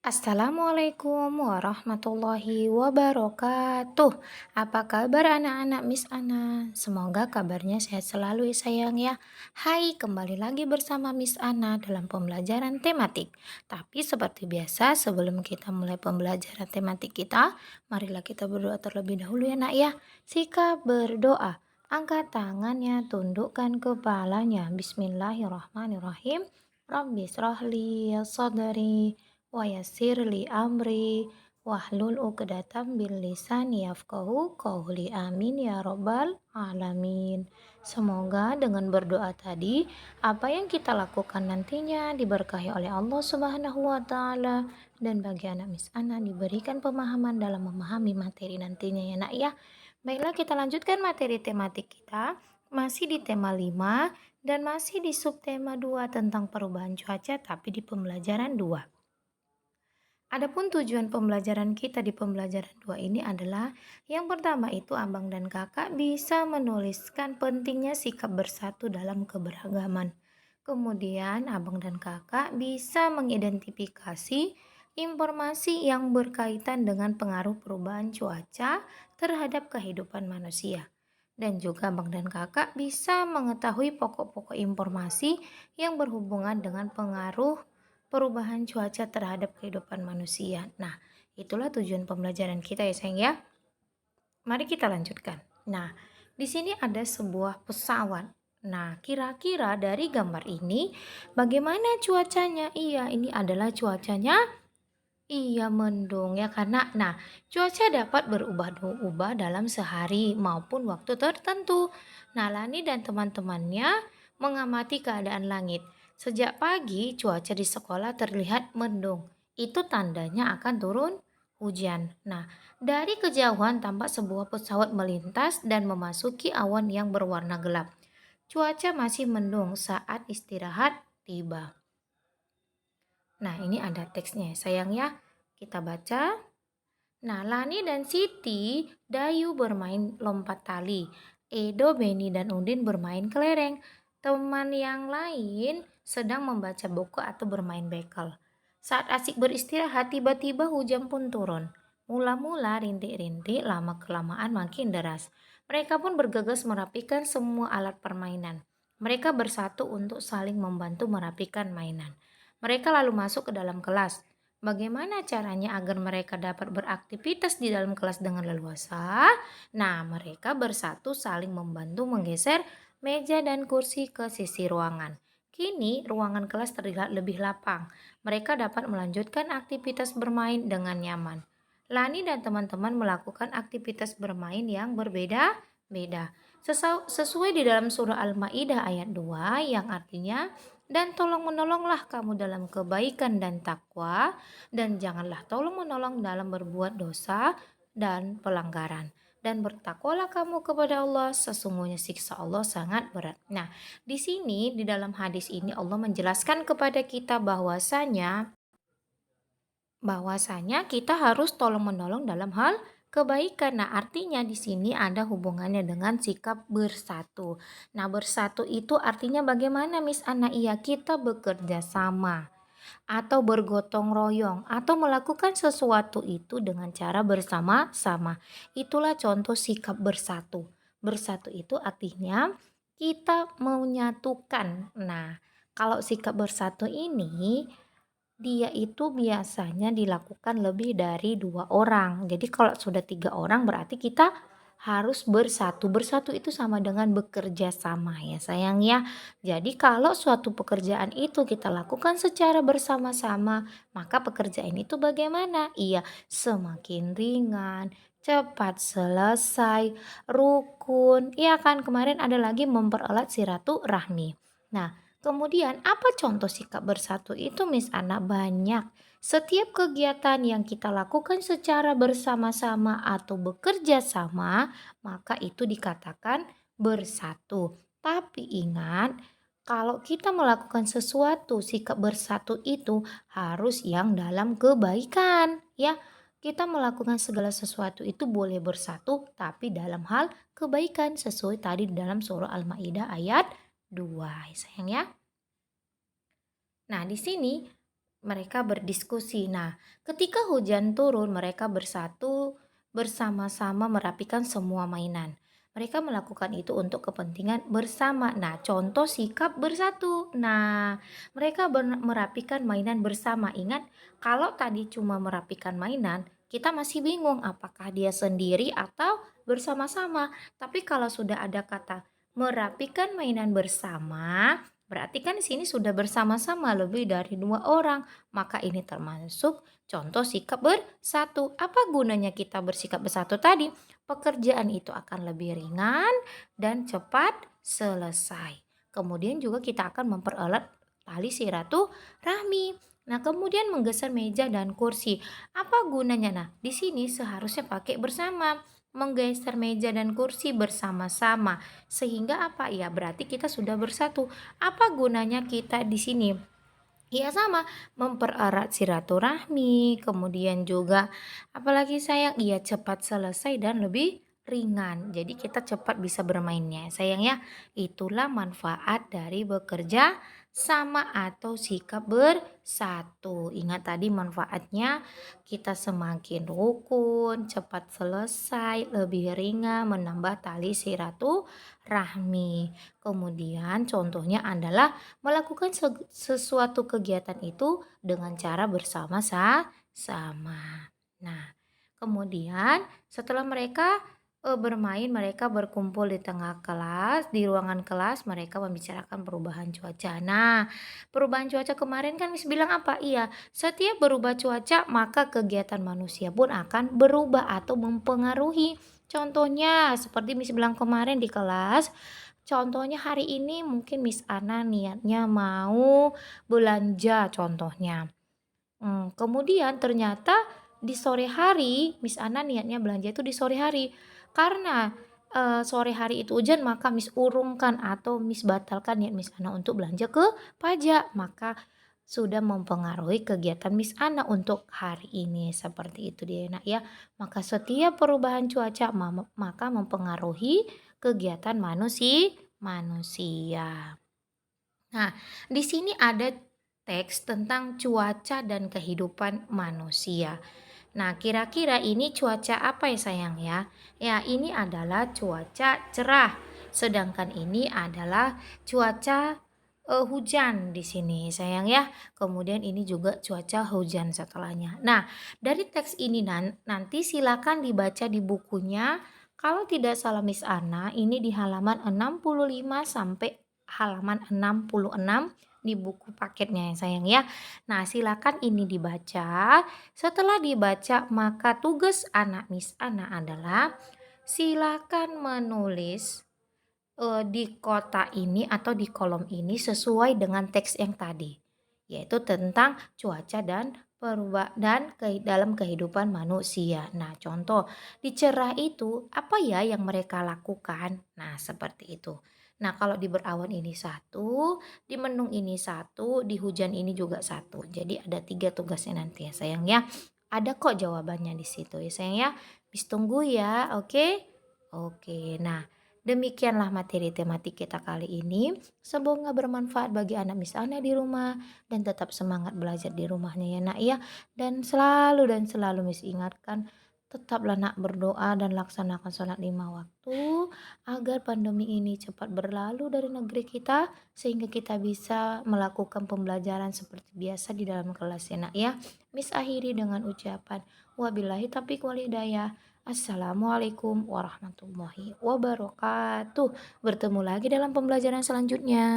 Assalamualaikum warahmatullahi wabarakatuh. Apa kabar anak-anak Miss Ana? Semoga kabarnya sehat selalu ya sayang ya. Hai, kembali lagi bersama Miss Ana dalam pembelajaran tematik. Tapi seperti biasa sebelum kita mulai pembelajaran tematik kita, marilah kita berdoa terlebih dahulu ya nak ya. Sikap berdoa. Angkat tangannya, tundukkan kepalanya. Bismillahirrahmanirrahim. Rabbi srahli sadri wa yassir li amri wahlul 'uqdatam bil lisani yafqahu qawli amin ya rabbal alamin. Semoga dengan berdoa tadi apa yang kita lakukan nantinya diberkahi oleh Allah Subhanahu wa taala dan bagi anak Miss Ana diberikan pemahaman dalam memahami materi nantinya ya nak ya. Baiklah kita lanjutkan materi tematik kita masih di tema 5 dan masih di subtema 2 tentang perubahan cuaca tapi di pembelajaran 2. Adapun tujuan pembelajaran kita di pembelajaran 2 ini adalah yang pertama itu abang dan kakak bisa menuliskan pentingnya sikap bersatu dalam keberagaman. Kemudian abang dan kakak bisa mengidentifikasi informasi yang berkaitan dengan pengaruh perubahan cuaca terhadap kehidupan manusia. Dan juga abang dan kakak bisa mengetahui pokok-pokok informasi yang berhubungan dengan pengaruh perubahan cuaca terhadap kehidupan manusia. Nah, itulah tujuan pembelajaran kita ya sayang ya. Mari kita lanjutkan. Nah, di sini ada sebuah pesawat. Nah, kira-kira dari gambar ini bagaimana cuacanya? Iya, ini adalah cuacanya. Iya, mendung ya karena cuaca dapat berubah-ubah dalam sehari maupun waktu tertentu. Nah, Lani dan teman-temannya mengamati keadaan langit. Sejak pagi cuaca di sekolah terlihat mendung. Itu tandanya akan turun hujan. Nah, dari kejauhan tampak sebuah pesawat melintas dan memasuki awan yang berwarna gelap. Cuaca masih mendung saat istirahat tiba. Nah, ini ada teksnya sayang ya. Kita baca. Nah, Lani dan Siti, Dayu bermain lompat tali. Edo, Beni, dan Udin bermain kelereng. Teman yang lain sedang membaca buku atau bermain bekel. Saat asik beristirahat, tiba-tiba hujan pun turun. Mula-mula rintik-rintik, lama-kelamaan makin deras. Mereka pun bergegas merapikan semua alat permainan. Mereka bersatu untuk saling membantu merapikan mainan. Mereka lalu masuk ke dalam kelas. Bagaimana caranya agar mereka dapat beraktivitas di dalam kelas dengan leluasa? Nah, mereka bersatu saling membantu menggeser meja dan kursi ke sisi ruangan. Kini, ruangan kelas terlihat lebih lapang. Mereka dapat melanjutkan aktivitas bermain dengan nyaman. Lani dan teman-teman melakukan aktivitas bermain yang berbeda-beda. Sesuai di dalam surah Al-Maidah ayat 2 yang artinya dan tolong menolonglah kamu dalam kebaikan dan takwa, dan janganlah tolong menolong dalam berbuat dosa dan pelanggaran. Dan bertakwalah kamu kepada Allah, sesungguhnya siksa Allah sangat berat. Nah, di sini di dalam hadis ini Allah menjelaskan kepada kita bahwasanya kita harus tolong menolong dalam hal kebaikan. Nah, artinya di sini ada hubungannya dengan sikap bersatu. Nah, bersatu itu artinya bagaimana Miss Ana? Iya, kita bekerja sama atau bergotong royong atau melakukan sesuatu itu dengan cara bersama-sama. Itulah contoh sikap bersatu. Bersatu itu artinya kita menyatukan. Nah, kalau sikap bersatu ini dia itu biasanya dilakukan lebih dari 2 orang. Jadi kalau sudah 3 orang berarti kita harus bersatu. Bersatu itu sama dengan bekerja sama ya sayang ya. Jadi kalau suatu pekerjaan itu kita lakukan secara bersama-sama, maka pekerjaan itu bagaimana? Iya, semakin ringan, cepat selesai, rukun. Iya kan kemarin ada lagi mempererat silaturahmi. Nah, kemudian apa contoh sikap bersatu itu Miss Ana? Banyak. Setiap kegiatan yang kita lakukan secara bersama-sama atau bekerja sama, maka itu dikatakan bersatu. Tapi ingat, kalau kita melakukan sesuatu, sikap bersatu itu harus yang dalam kebaikan, ya. Kita melakukan segala sesuatu itu boleh bersatu, tapi dalam hal kebaikan sesuai tadi dalam surah Al-Maidah ayat 2, sayang ya. Nah, di sini mereka berdiskusi. Nah, ketika hujan turun, mereka bersatu bersama-sama merapikan semua mainan. Mereka melakukan itu untuk kepentingan bersama. Nah, contoh sikap bersatu. Nah, mereka merapikan mainan bersama. Ingat, kalau tadi cuma merapikan mainan, kita masih bingung apakah dia sendiri atau bersama-sama. Tapi kalau sudah ada kata merapikan mainan bersama, berarti kan di sini sudah bersama-sama lebih dari 2 orang. Maka ini termasuk contoh sikap bersatu. Apa gunanya kita bersikap bersatu tadi? Pekerjaan itu akan lebih ringan dan cepat selesai. Kemudian juga kita akan mempererat tali silaturahmi. Nah, kemudian menggeser meja dan kursi. Apa gunanya? Nah, di sini seharusnya pakai bersama. Menggeser meja dan kursi bersama-sama. Sehingga apa? Ya, berarti kita sudah bersatu. Apa gunanya kita di sini? Iya sama, mempererat silaturahmi, kemudian juga apalagi sayang, iya cepat selesai dan lebih ringan. Jadi kita cepat bisa bermainnya. Sayang ya, itulah manfaat dari bekerja sama atau sikap bersatu. Ingat tadi manfaatnya kita semakin rukun, cepat selesai, lebih ringan, menambah tali silaturahmi. Kemudian contohnya adalah melakukan sesuatu kegiatan itu dengan cara bersama-sama. Nah, kemudian setelah mereka bermain, mereka berkumpul di tengah kelas, di ruangan kelas, mereka membicarakan perubahan cuaca. Nah, perubahan cuaca kemarin kan Miss bilang apa? Iya, setiap berubah cuaca maka kegiatan manusia pun akan berubah atau mempengaruhi. Contohnya seperti Miss bilang kemarin di kelas, contohnya hari ini mungkin Miss Ana niatnya mau belanja contohnya. Kemudian ternyata di sore hari Miss Ana niatnya belanja itu di sore hari. Karena, sore hari itu hujan maka Miss urungkan atau Miss batalkan niat Miss Ana untuk belanja ke pajak. Maka sudah mempengaruhi kegiatan Miss Ana untuk hari ini, seperti itu dia Nak ya. Maka setiap perubahan cuaca maka mempengaruhi kegiatan manusia. Nah, di sini ada teks tentang cuaca dan kehidupan manusia. Nah, kira-kira ini cuaca apa ya sayang ya? Ya, ini adalah cuaca cerah. Sedangkan ini adalah cuaca hujan di sini sayang ya. Kemudian ini juga cuaca hujan setelahnya. Nah, dari teks ini nanti silakan dibaca di bukunya. Kalau tidak salah Miss Ana, ini di halaman 65 sampai halaman 66 di buku paketnya ya sayang ya. Nah, silakan ini dibaca. Setelah dibaca, maka tugas anak Miss Ana adalah silakan menulis di kotak ini atau di kolom ini sesuai dengan teks yang tadi, yaitu tentang cuaca dan dalam kehidupan manusia. Nah, contoh di cerah itu apa ya yang mereka lakukan? Nah, seperti itu. Nah, kalau di berawan ini satu, di mendung ini satu, di hujan ini juga satu. Jadi ada 3 tugasnya nanti ya sayang ya. Ada kok jawabannya di situ ya sayang ya. Bis tunggu ya, oke? Oke, nah demikianlah materi tematik kita kali ini. Semoga bermanfaat bagi anak Miss Ana di rumah dan tetap semangat belajar di rumahnya ya nak ya. Dan selalu Miss ingatkan tetaplah nak berdoa dan laksanakan sholat 5 waktu agar pandemi ini cepat berlalu dari negeri kita sehingga kita bisa melakukan pembelajaran seperti biasa di dalam kelas ya nak ya. Miss akhiri dengan ucapan wabillahi taufiq wal hidayah. Assalamualaikum warahmatullahi wabarakatuh. Bertemu lagi dalam pembelajaran selanjutnya.